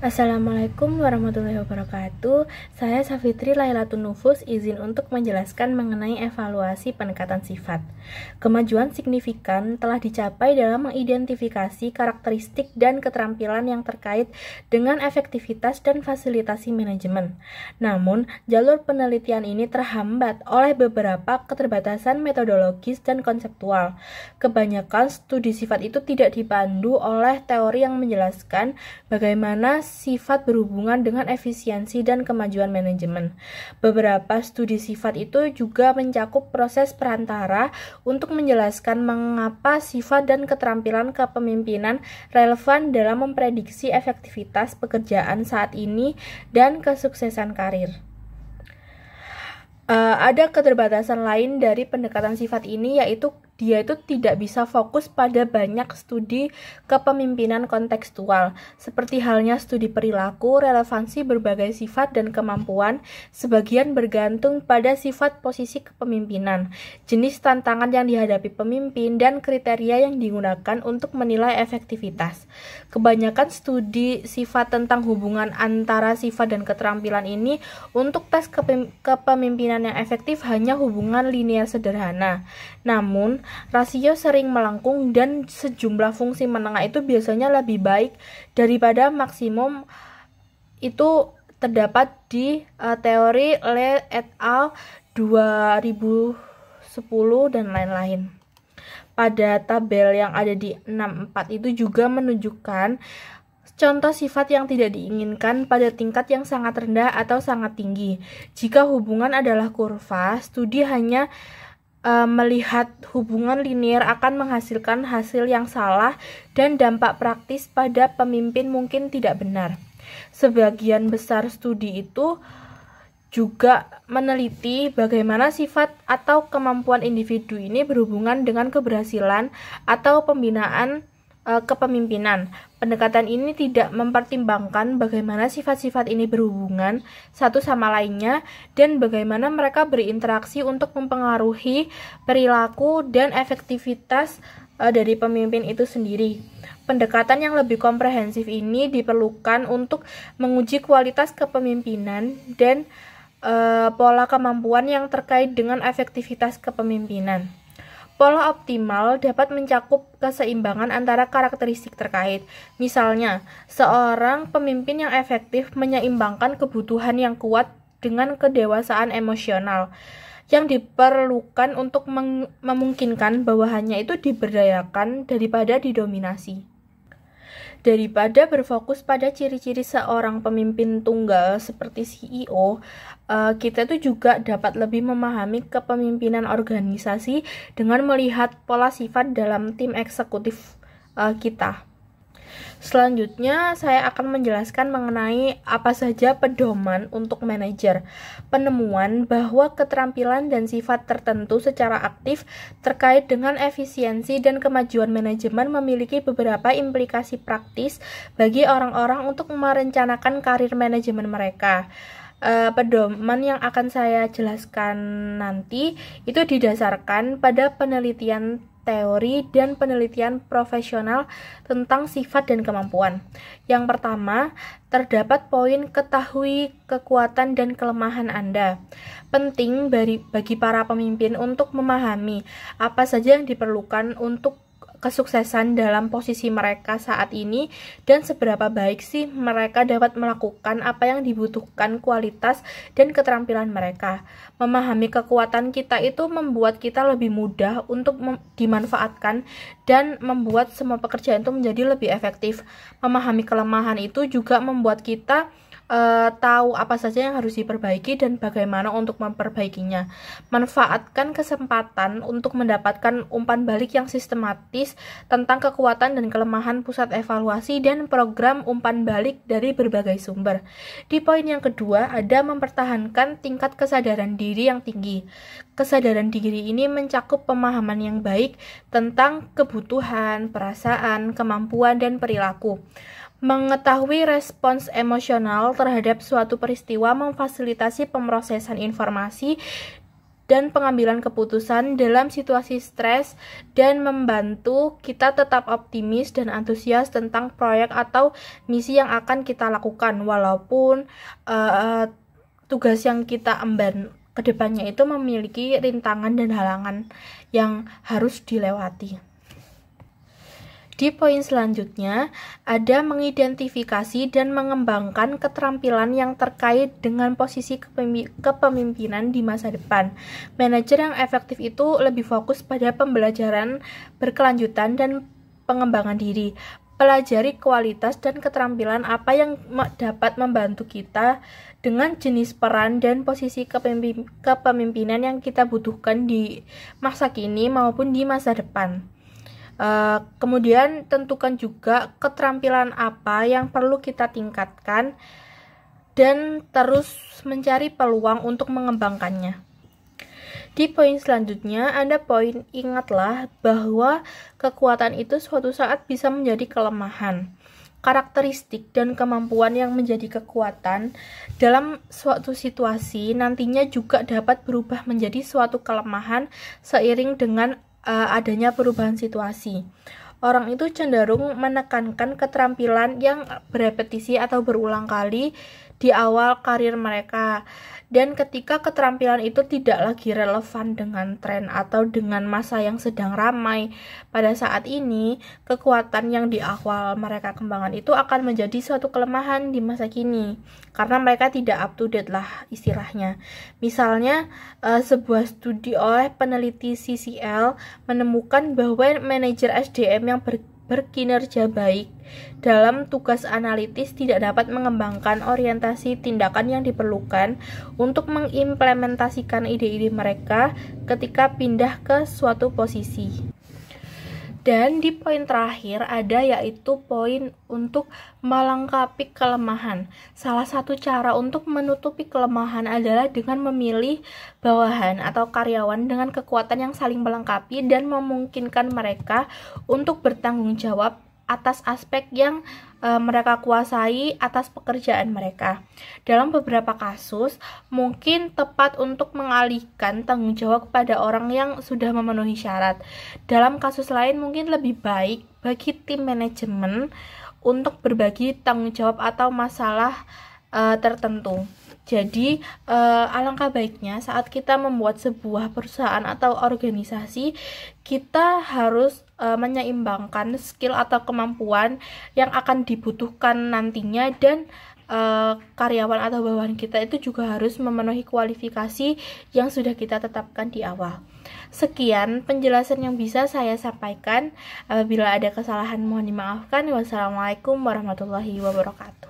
Assalamualaikum warahmatullahi wabarakatuh. Saya Safitri Lailatun Nufus izin untuk menjelaskan mengenai evaluasi pendekatan sifat. Kemajuan signifikan telah dicapai dalam mengidentifikasi karakteristik dan keterampilan yang terkait dengan efektivitas dan fasilitasi manajemen. Namun, jalur penelitian ini terhambat oleh beberapa keterbatasan metodologis dan konseptual. Kebanyakan studi sifat itu tidak dipandu oleh teori yang menjelaskan bagaimana sifat berhubungan dengan efisiensi dan kemajuan manajemen. Beberapa studi sifat itu juga mencakup proses perantara untuk menjelaskan mengapa sifat dan keterampilan kepemimpinan relevan dalam memprediksi efektivitas pekerjaan saat ini dan kesuksesan karir. Ada keterbatasan lain dari pendekatan sifat ini, yaitu dia itu tidak bisa fokus pada banyak studi kepemimpinan kontekstual, seperti halnya studi perilaku, relevansi berbagai sifat dan kemampuan, sebagian bergantung pada sifat posisi kepemimpinan, jenis tantangan yang dihadapi pemimpin, dan kriteria yang digunakan untuk menilai efektivitas. Kebanyakan studi sifat tentang hubungan antara sifat dan keterampilan ini untuk tes kepemimpinan yang efektif hanya hubungan linear sederhana. Namun, rasio sering melengkung dan sejumlah fungsi menengah itu biasanya lebih baik daripada maksimum. Itu terdapat di teori Le et al. 2010 dan lain-lain. Pada tabel yang ada di 64 itu juga menunjukkan contoh sifat yang tidak diinginkan pada tingkat yang sangat rendah atau sangat tinggi. Jika hubungan adalah kurva, studi hanya melihat hubungan linear akan menghasilkan hasil yang salah dan dampak praktis pada pemimpin mungkin tidak benar. Sebagian besar studi itu juga meneliti bagaimana sifat atau kemampuan individu ini berhubungan dengan keberhasilan atau pembinaan kepemimpinan. Pendekatan ini tidak mempertimbangkan bagaimana sifat-sifat ini berhubungan satu sama lainnya dan bagaimana mereka berinteraksi untuk mempengaruhi perilaku dan efektivitas dari pemimpin itu sendiri. Pendekatan yang lebih komprehensif ini diperlukan untuk menguji kualitas kepemimpinan dan pola kemampuan yang terkait dengan efektivitas kepemimpinan. Pola optimal dapat mencakup keseimbangan antara karakteristik terkait. Misalnya, seorang pemimpin yang efektif menyeimbangkan kebutuhan yang kuat dengan kedewasaan emosional yang diperlukan untuk memungkinkan bawahannya itu diberdayakan daripada didominasi. Daripada berfokus pada ciri-ciri seorang pemimpin tunggal seperti CEO, kita itu juga dapat lebih memahami kepemimpinan organisasi dengan melihat pola sifat dalam tim eksekutif kita. Selanjutnya, saya akan menjelaskan mengenai apa saja pedoman untuk manajer. Penemuan bahwa keterampilan dan sifat tertentu secara aktif terkait dengan efisiensi dan kemajuan manajemen memiliki beberapa implikasi praktis bagi orang-orang untuk merencanakan karir manajemen mereka. Pedoman yang akan saya jelaskan nanti itu didasarkan pada penelitian teori dan penelitian profesional tentang sifat dan kemampuan. Yang pertama, terdapat poin ketahui kekuatan dan kelemahan Anda. Penting bagi para pemimpin untuk memahami apa saja yang diperlukan untuk kesuksesan dalam posisi mereka saat ini dan seberapa baik sih mereka dapat melakukan apa yang dibutuhkan kualitas dan keterampilan mereka. Memahami kekuatan kita itu membuat kita lebih mudah untuk dimanfaatkan dan membuat semua pekerjaan itu menjadi lebih efektif. Memahami kelemahan itu juga membuat kita tahu apa saja yang harus diperbaiki dan bagaimana untuk memperbaikinya. Manfaatkan kesempatan untuk mendapatkan umpan balik yang sistematis tentang kekuatan dan kelemahan pusat evaluasi dan program umpan balik dari berbagai sumber. Di poin yang kedua, ada mempertahankan tingkat kesadaran diri yang tinggi. Kesadaran diri ini mencakup pemahaman yang baik tentang kebutuhan, perasaan, kemampuan, dan perilaku. Mengetahui respons emosional terhadap suatu peristiwa memfasilitasi pemrosesan informasi dan pengambilan keputusan dalam situasi stres dan membantu kita tetap optimis dan antusias tentang proyek atau misi yang akan kita lakukan walaupun tugas yang kita emban ke depannya itu memiliki rintangan dan halangan yang harus dilewati. Di poin selanjutnya, ada mengidentifikasi dan mengembangkan keterampilan yang terkait dengan posisi kepemimpinan di masa depan. Manajer yang efektif itu lebih fokus pada pembelajaran berkelanjutan dan pengembangan diri. Pelajari kualitas dan keterampilan apa yang dapat membantu kita dengan jenis peran dan posisi kepemimpinan yang kita butuhkan di masa kini maupun di masa depan. Kemudian tentukan juga keterampilan apa yang perlu kita tingkatkan dan terus mencari peluang untuk mengembangkannya. Di poin selanjutnya ada poin ingatlah bahwa kekuatan itu suatu saat bisa menjadi kelemahan. Karakteristik dan kemampuan yang menjadi kekuatan dalam suatu situasi nantinya juga dapat berubah menjadi suatu kelemahan seiring dengan adanya perubahan situasi. Orang itu cenderung menekankan keterampilan yang berepetisi atau berulang kali di awal karir mereka. Dan ketika keterampilan itu tidak lagi relevan dengan tren atau dengan masa yang sedang ramai pada saat ini, kekuatan yang di awal mereka kembangkan itu akan menjadi suatu kelemahan di masa kini karena mereka tidak up to date lah istilahnya. Misalnya sebuah studi oleh peneliti CCL menemukan bahwa manajer SDM yang berkinerja baik dalam tugas analitis tidak dapat mengembangkan orientasi tindakan yang diperlukan untuk mengimplementasikan ide-ide mereka ketika pindah ke suatu posisi. Dan di poin terakhir ada yaitu poin untuk melengkapi kelemahan. Salah satu cara untuk menutupi kelemahan adalah dengan memilih bawahan atau karyawan dengan kekuatan yang saling melengkapi dan memungkinkan mereka untuk bertanggung jawab atas aspek yang mereka kuasai atas pekerjaan mereka. Dalam beberapa kasus, mungkin tepat untuk mengalihkan tanggung jawab kepada orang yang sudah memenuhi syarat. Dalam kasus lain, mungkin lebih baik bagi tim manajemen untuk berbagi tanggung jawab atau masalah tertentu. Jadi, alangkah baiknya saat kita membuat sebuah perusahaan atau organisasi, kita harus menyeimbangkan skill atau kemampuan yang akan dibutuhkan nantinya dan karyawan atau bawahan kita itu juga harus memenuhi kualifikasi yang sudah kita tetapkan di awal. Sekian penjelasan yang bisa saya sampaikan. Apabila ada kesalahan mohon dimaafkan. Wassalamualaikum warahmatullahi wabarakatuh.